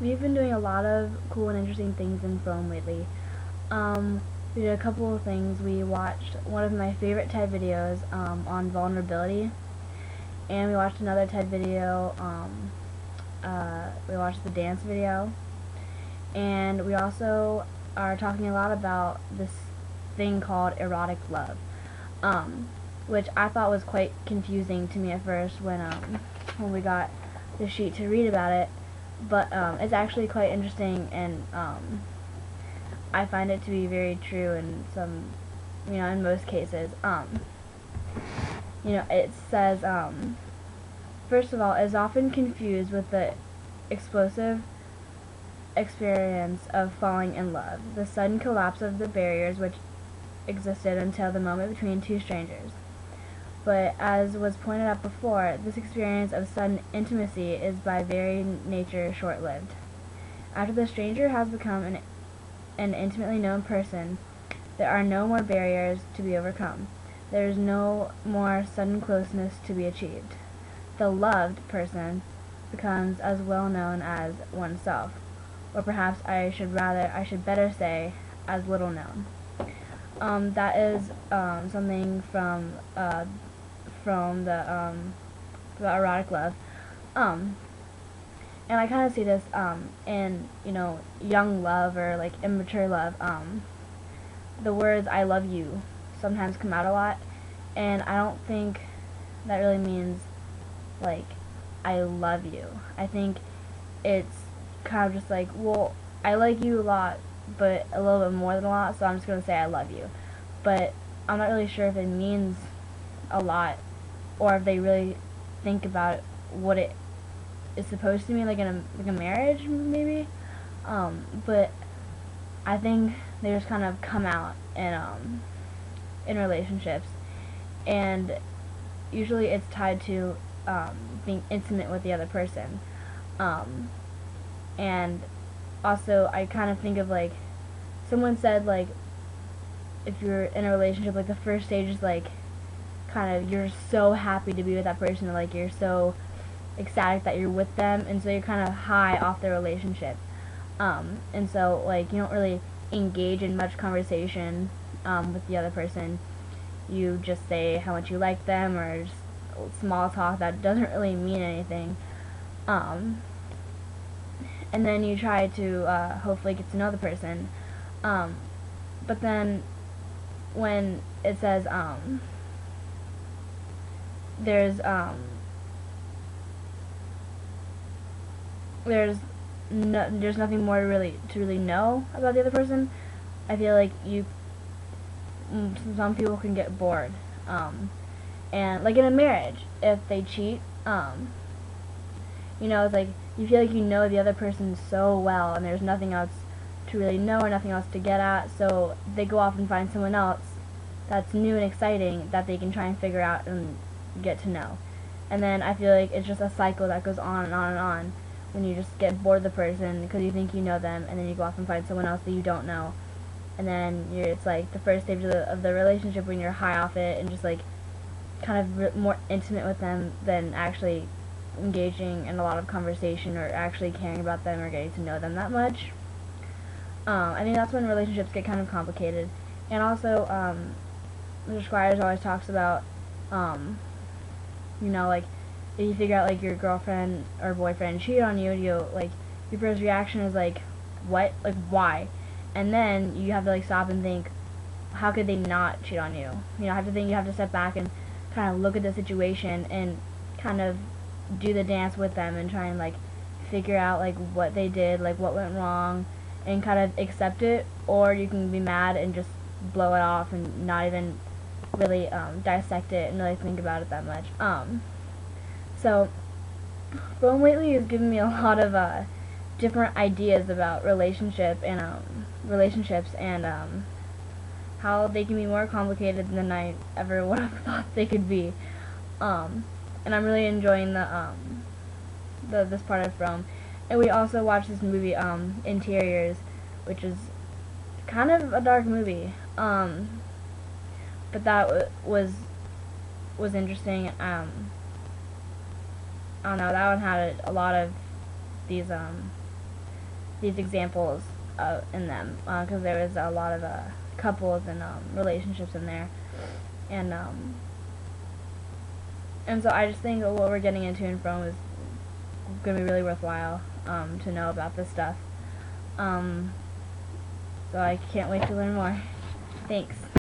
We've been doing a lot of cool and interesting things in Fromm lately. We did a couple of things. We watched one of my favorite TED videos on vulnerability, and we watched another TED video. We watched the dance video, and we also are talking a lot about this thing called erotic love, which I thought was quite confusing to me at first when we got the sheet to read about it. But it's actually quite interesting, and I find it to be very true in in most cases. It says, first of all, is often confused with the explosive experience of falling in love, the sudden collapse of the barriers which existed until the moment between two strangers. But as was pointed out before, this experience of sudden intimacy is by very nature short-lived. After the stranger has become an intimately known person, there are no more barriers to be overcome. There is no more sudden closeness to be achieved. The loved person becomes as well known as oneself, or perhaps I should better say, as little known. That is something from the erotic love. And I kind of see this in young love or like immature love. The words "I love you" sometimes come out a lot, and I don't think that really means like I love you. I think it's kind of just like, well, I like you a lot, but a little bit more than a lot, so I'm just gonna say I love you. But I'm not really sure if it means a lot, or if they really think about what it is supposed to mean, like in a marriage, maybe. But I think they just kind of come out in relationships, and usually it's tied to being intimate with the other person. And also, I kind of think of like someone said, like, if you're in a relationship, like the first stage is like kind of you're so happy to be with that person, like you're so ecstatic that you're with them, and so you're kind of high off the relationship. And so like you don't really engage in much conversation with the other person. You just say how much you like them, or just small talk that doesn't really mean anything. And then you try to hopefully get to know the person. But then when it says there's nothing more to really know about the other person, I feel like some people can get bored. And like in a marriage, if they cheat, it's like you feel like you know the other person so well, and there's nothing else to really know or nothing else to get at, so they go off and find someone else that's new and exciting that they can try and figure out and get to know. And then I feel like it's just a cycle that goes on and on and on, when you just get bored of the person because you think you know them, and then you go off and find someone else that you don't know, and then it's like the first stage of the relationship when you're high off it and just like kind of more intimate with them than actually engaging in a lot of conversation or actually caring about them or getting to know them that much. I think that's when relationships get kind of complicated. And also, Mr. Squires always talks about, like, if you figure out, like, your girlfriend or boyfriend cheated on you, like, your first reaction is, like, what? Like, why? And then you have to, like, stop and think, how could they not cheat on you? You have to step back and kind of look at the situation and kind of do the dance with them and try and, like, figure out, like, what they did, like, what went wrong, and kind of accept it. Or you can be mad and just blow it off and not even really dissect it and really think about it that much. So Fromm lately has given me a lot of different ideas about relationships and how they can be more complicated than I ever would have thought they could be. And I'm really enjoying this part of Fromm. And we also watched this movie, Interiors, which is kind of a dark movie. But that was interesting. I don't know, that one had a lot of these these examples in them, because there was a lot of couples and relationships in there, and so I just think what we're getting into in Fromm is going to be really worthwhile to know about this stuff. So I can't wait to learn more. Thanks.